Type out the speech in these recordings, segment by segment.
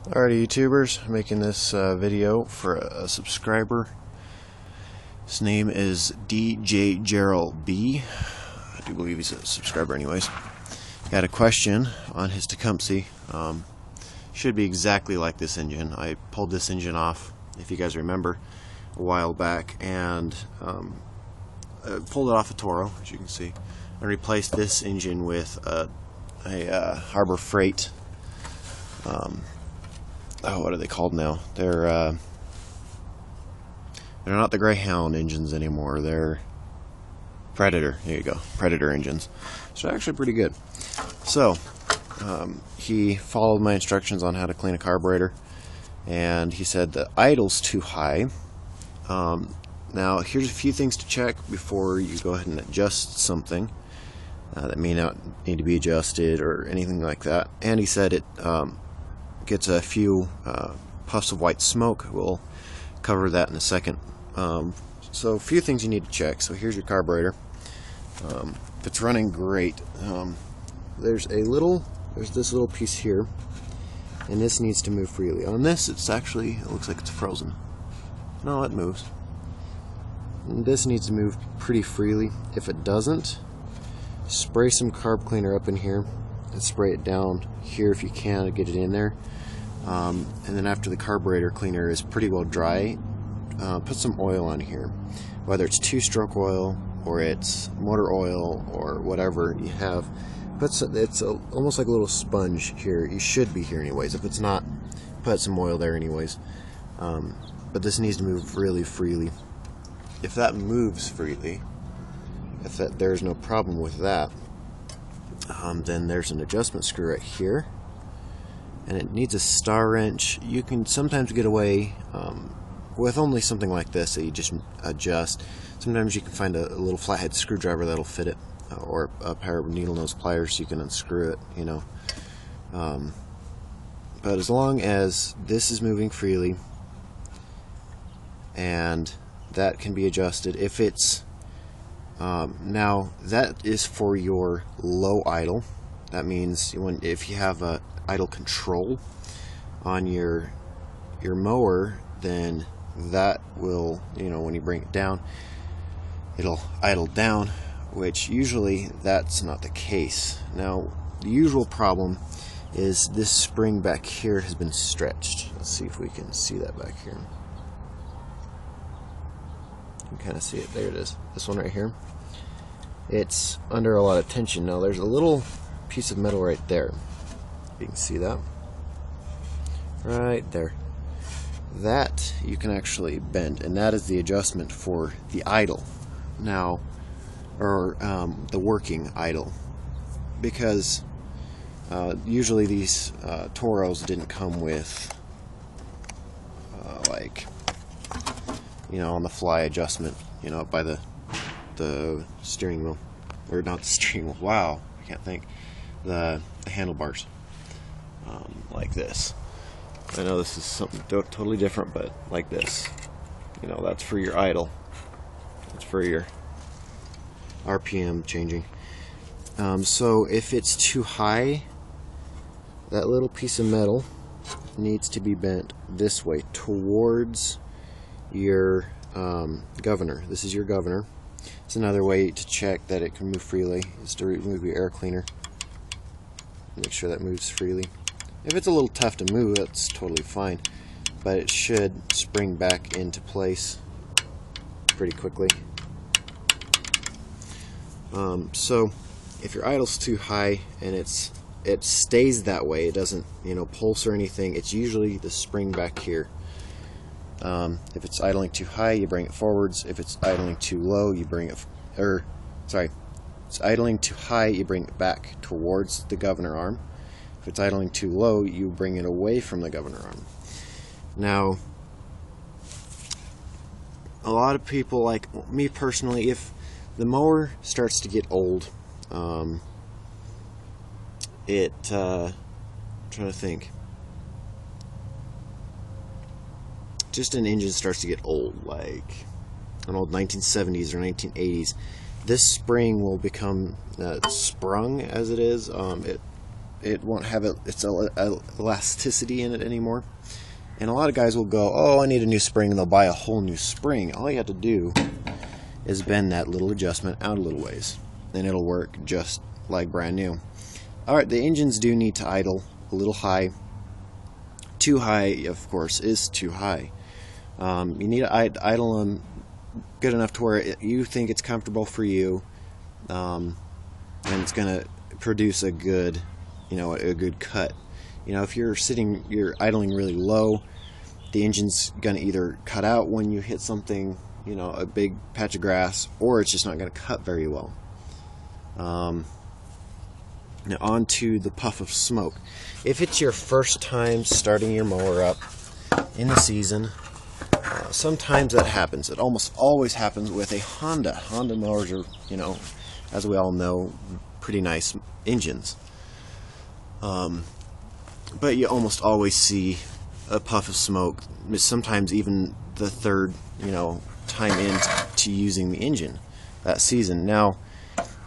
Alrighty, YouTubers, making this video for a subscriber. His name is DJ Gerald B. I do believe he's a subscriber anyways. Got a question on his tecumseh. Should be exactly like this engine. I pulled this engine off, if you guys remember, a while back, and pulled it off a Toro, as you can see, and replaced this engine with a Harbor Freight. What are they called now? They're not the Greyhound engines anymore. They're Predator. There you go, Predator engines. So they're actually pretty good. So he followed my instructions on how to clean a carburetor, and he said the idle's too high. Now here's a few things to check before you go ahead and adjust something that may not need to be adjusted or anything like that. And he said it gets a few puffs of white smoke. We'll cover that in a second. So a few things you need to check. So here's your carburetor. If it's running great, there's this little piece here, and this needs to move freely. On this, it looks like it's frozen. No, it moves. And this needs to move pretty freely. If it doesn't, spray some carb cleaner up in here and spray it down here if you can to get it in there. And then after the carburetor cleaner is pretty well dry, put some oil on here, whether it's two-stroke oil or it's motor oil or whatever you have. It's almost like a little sponge here. You should be here anyways. If it's not, put some oil there anyways. But this needs to move really freely. If that moves freely, there's no problem with that, then there's an adjustment screw right here, and it needs a star wrench. You can sometimes get away with only something like this that you just adjust. Sometimes you can find a little flathead screwdriver that'll fit it, or a pair of needle nose pliers so you can unscrew it, you know. But as long as this is moving freely and that can be adjusted, if it's now that is for your low idle. That means if you have a idle control on your mower, then that will, when you bring it down, it'll idle down, which usually that's not the case. Now the usual problem is this spring back here has been stretched. Let's see if we can see that back here. You can kind of see it. There it is. This one right here. It's under a lot of tension. Now there's a little piece of metal right there. You can see that. Right there. That you can actually bend, and that is the adjustment for the idle. Now, or the working idle. Because usually these Toros didn't come with on the fly adjustment, by the steering wheel, or not the steering wheel, wow, I can't think, the handlebars, like this. I know this is something totally different, but like this, that's for your idle, that's for your RPM changing. So if it's too high, that little piece of metal needs to be bent this way towards your governor. This is your governor. It's another way to check that it can move freely, is to remove your air cleaner. Make sure that moves freely. If it's a little tough to move, that's totally fine, but it should spring back into place pretty quickly. So if your idle's too high and it stays that way, it doesn't pulse or anything, it's usually the spring back here. If it's idling too high, you bring it forwards. If it's idling too low, you bring it, it's idling too high, you bring it back towards the governor arm. If it's idling too low, you bring it away from the governor arm. Now, a lot of people, like me personally, if the mower starts to get old, I'm trying to think. Just an engine starts to get old, like an old 1970s or 1980s, this spring will become sprung as it is. it won't have its elasticity in it anymore. And a lot of guys will go, oh, I need a new spring, and they'll buy a whole new spring. All you have to do is bend that little adjustment out a little ways, and it'll work just like brand new. Alright, the engines do need to idle a little high. Too high, of course, is too high. You need to idle them good enough to where you think it's comfortable for you, and it's going to produce a good, a good cut. If you're idling really low, the engine's going to either cut out when you hit something, a big patch of grass, or it's just not going to cut very well. Now on to the puff of smoke. If it's your first time starting your mower up in the season, sometimes that happens. It almost always happens with a Honda. Honda mowers are, as we all know, pretty nice engines. But you almost always see a puff of smoke, sometimes even the third, time into using the engine that season. Now,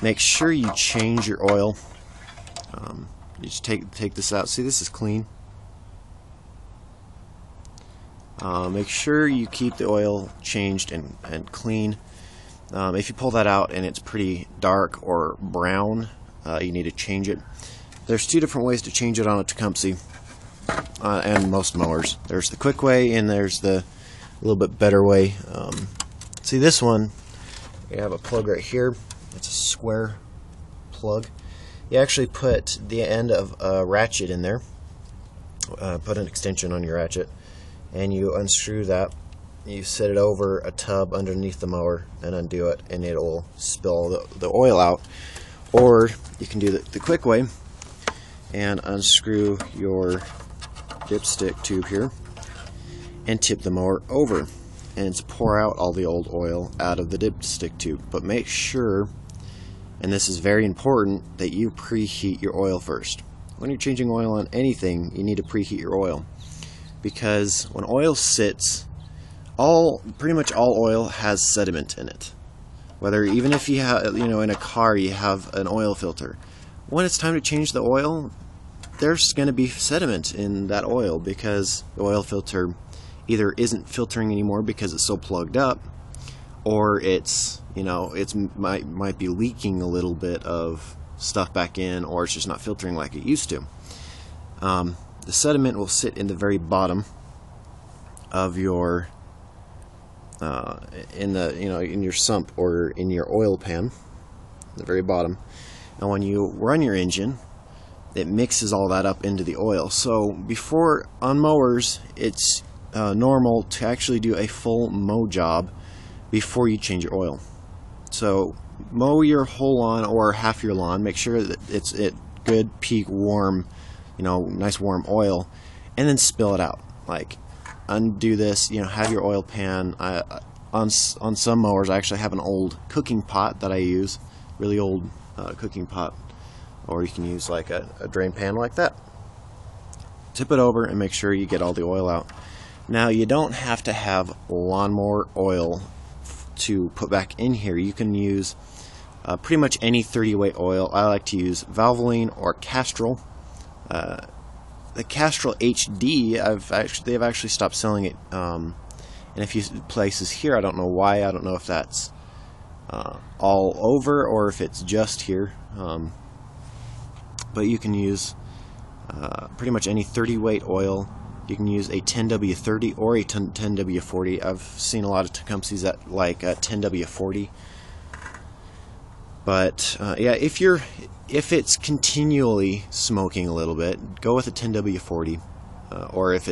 make sure you change your oil. You just take this out. See, this is clean. Make sure you keep the oil changed and clean. If you pull that out and it's pretty dark or brown, you need to change it. There's two different ways to change it on a Tecumseh and most mowers. There's the quick way and there's the little bit better way. See, this one, you have a plug right here. It's a square plug. You actually put the end of a ratchet in there. Put an extension on your ratchet, and you unscrew that. You set it over a tub underneath the mower and undo it, and it will spill the oil out. Or you can do the quick way and unscrew your dipstick tube here and tip the mower over and pour out all the old oil out of the dipstick tube. But make sure, and this is very important, that you preheat your oil first. When you're changing oil on anything, you need to preheat your oil, because when oil sits, pretty much all oil has sediment in it. Whether, even if you have, in a car you have an oil filter, when it's time to change the oil, there's going to be sediment in that oil because the oil filter either isn't filtering anymore because it's so plugged up, or it's might be leaking a little bit of stuff back in, or it's just not filtering like it used to. The sediment will sit in the very bottom of your in your sump or in your oil pan, the very bottom. And when you run your engine, it mixes all that up into the oil. So before, on mowers, it's normal to actually do a full mow job before you change your oil. So mow your whole lawn or half your lawn. Make sure that it's good peak warm, nice warm oil, and then spill it out. Like, undo this. Have your oil pan. On some mowers, I actually have an old cooking pot that I use, really old cooking pot, or you can use like a drain pan like that. Tip it over and make sure you get all the oil out. Now, you don't have to have lawnmower oil to put back in here. You can use pretty much any 30 weight oil. I like to use Valvoline or Castrol. The Castrol HD, they've actually stopped selling it in a few places here. I don't know why. I don't know if that's all over or if it's just here. But you can use pretty much any 30 weight oil. You can use a 10W30 or a 10W40. I've seen a lot of Tecumsehs that like a 10W40. But yeah, if it's continually smoking a little bit, go with a 10W40. Or if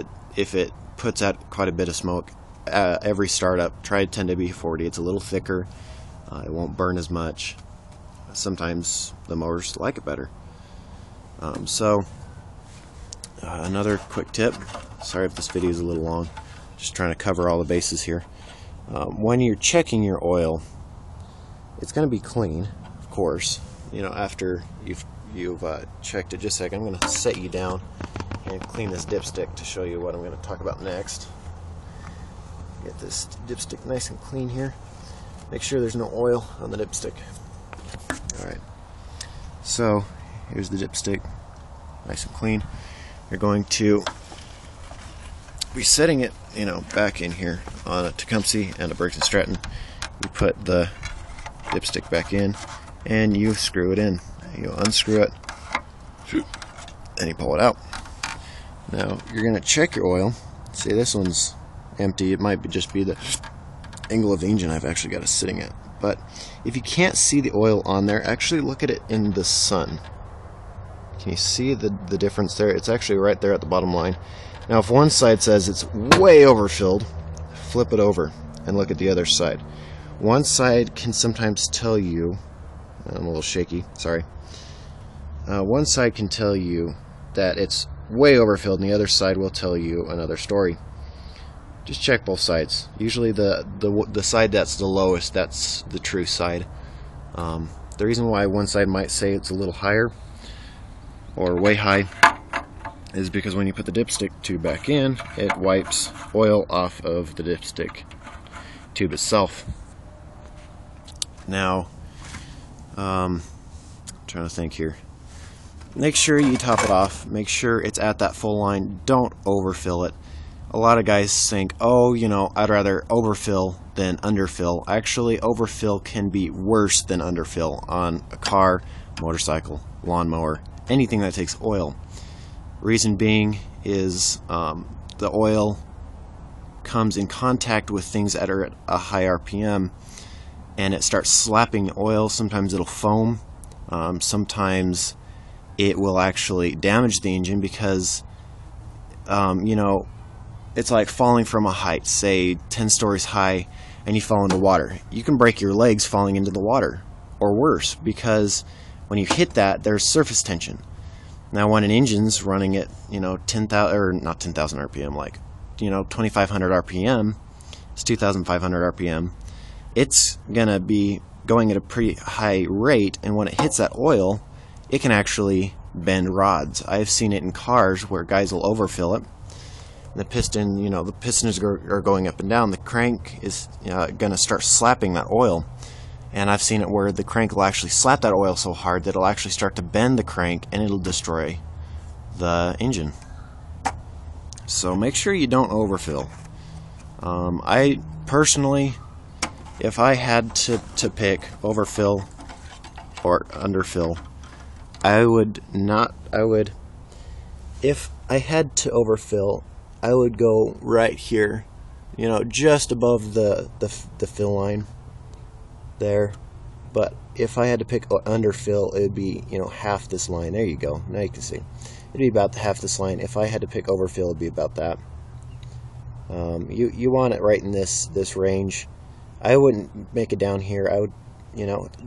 it puts out quite a bit of smoke every startup, try a 10W40. It's a little thicker. It won't burn as much. Sometimes the mowers like it better. Another quick tip. Sorry if this video is a little long. Just trying to cover all the bases here. When you're checking your oil, it's going to be clean, of course. After you've checked it. Just a second. I'm going to set you down and clean this dipstick to show you what I'm going to talk about next. Get this dipstick nice and clean here. Make sure there's no oil on the dipstick. Alright. So, here's the dipstick. nice and clean. You're going to be setting it, back in here on a Tecumseh and a Briggs & Stratton. You put the dipstick back in, and you screw it in. You unscrew it, and you pull it out. Now, you're going to check your oil. See, this one's empty. It might just be the angle of the engine I've actually got it sitting at. But if you can't see the oil on there, actually look at it in the sun. Can you see the difference there? It's actually right there at the bottom line. Now, if one side says it's way overfilled, flip it over and look at the other side. One side can sometimes tell you, I'm a little shaky, sorry. One side can tell you that it's way overfilled, and the other side will tell you another story. Just check both sides. Usually the side that's the lowest, that's the true side. The reason why one side might say it's a little higher or way high is because when you put the dipstick tube back in, it wipes oil off of the dipstick tube itself. Now, I'm trying to think here. Make sure you top it off. Make sure it's at that full line. Don't overfill it. A lot of guys think, oh, I'd rather overfill than underfill. Actually, overfill can be worse than underfill on a car, motorcycle, lawnmower, anything that takes oil. Reason being is the oil comes in contact with things that are at a high RPM, and it starts slapping the oil. Sometimes it'll foam. Sometimes it will actually damage the engine because, it's like falling from a height, say 10 stories high, and you fall into water. You can break your legs falling into the water, or worse, because when you hit that, there's surface tension. Now, when an engine's running at 10,000 or not 10,000 RPM, like 2,500 RPM, it's 2,500 RPM. It's gonna be going at a pretty high rate, and when it hits that oil, it can actually bend rods. I've seen it in cars where guys will overfill it. The piston, the pistons are going up and down. The crank is going to start slapping that oil. And I've seen it where the crank will actually slap that oil so hard that it'll actually start to bend the crank, and it'll destroy the engine. So make sure you don't overfill. I personally, if I had to pick overfill or underfill, if I had to overfill, I would go right here, just above the fill line there. But if I had to pick underfill, it would be, half this line. There you go. Now you can see. It'd be about half this line. If I had to pick overfill, it'd be about that. You want it right in this range. I wouldn't make it down here. I would,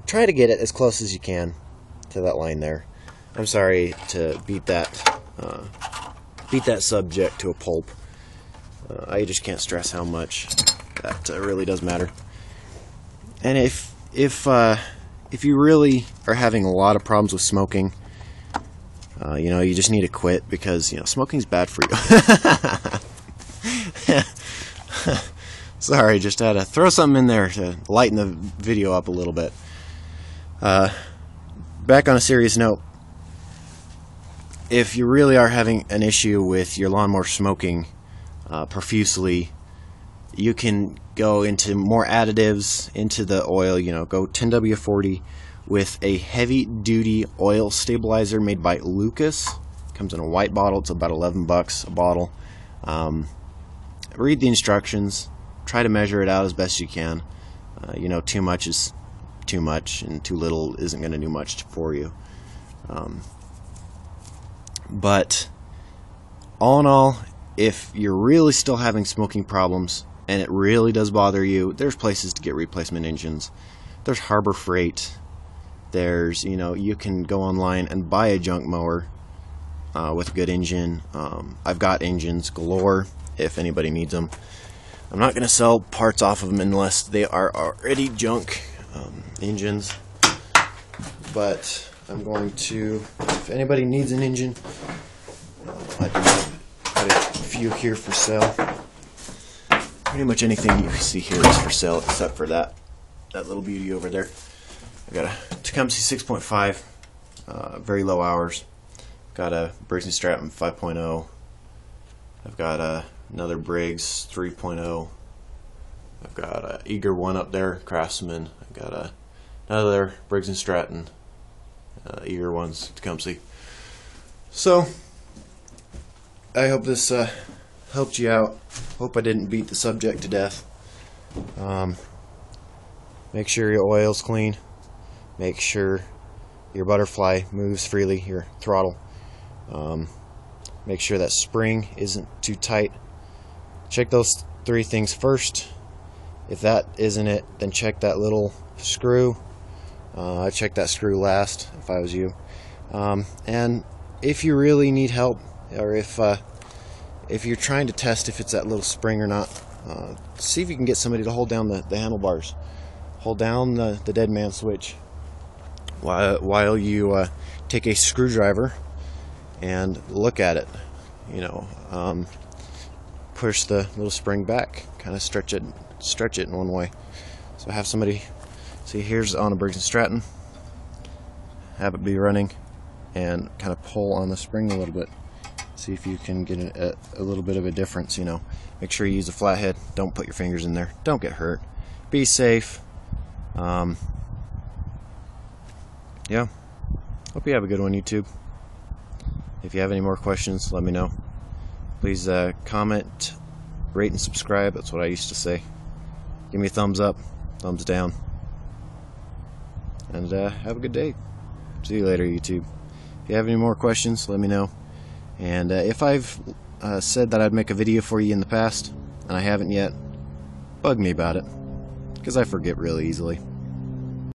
try to get it as close as you can to that line there. I'm sorry to beat that subject to a pulp. I just can't stress how much that really does matter. And if you really are having a lot of problems with smoking, you just need to quit, because smoking's bad for you. Sorry, just had to throw something in there to lighten the video up a little bit. Back on a serious note, if you really are having an issue with your lawnmower smoking profusely, you can go into more additives into the oil. Go 10W40 with a heavy-duty oil stabilizer made by Lucas. Comes in a white bottle. It's about $11 a bottle. Read the instructions. Try to measure it out as best you can. Too much is too much, and too little isn't going to do much for you. But all in all, if you're really still having smoking problems and it really does bother you, there's places to get replacement engines. There's Harbor Freight. There's, you can go online and buy a junk mower with a good engine. I've got engines galore if anybody needs them. I'm not going to sell parts off of them unless they are already junk engines. But I'm going to, if anybody needs an engine, I've got a few here for sale. Pretty much anything you see here is for sale except for that little beauty over there. I've got a Tecumseh 6.5, very low hours. Got a Briggs & Stratton 5.0. I've got another Briggs 3.0. I've got a Eager 1 up there, Craftsman. I've got another Briggs & Stratton, Eager 1's tecumseh. So, I hope this helped you out. Hope I didn't beat the subject to death. Make sure your oil's clean. Make sure your butterfly moves freely, your throttle. Make sure that spring isn't too tight. Check those 3 things first. If that isn't it, then check that little screw. I check that screw last if I was you. And if you really need help, or if you're trying to test if it's that little spring or not, see if you can get somebody to hold down the handlebars. Hold down the dead man switch while you take a screwdriver and look at it. You know, push the little spring back, kind of stretch it in one way. So have somebody, see, here's on a Briggs & Stratton, have it be running and kind of pull on the spring a little bit. See if you can get a little bit of a difference. You know, make sure you use a flathead. Don't put your fingers in there. Don't get hurt. Be safe. Yeah. Hope you have a good one, YouTube. If you have any more questions, let me know. Please comment, rate, and subscribe. That's what I used to say. Give me a thumbs up, thumbs down. And have a good day. See you later, YouTube. If you have any more questions, let me know. And if I've said that I'd make a video for you in the past, and I haven't yet, bug me about it, because I forget really easily.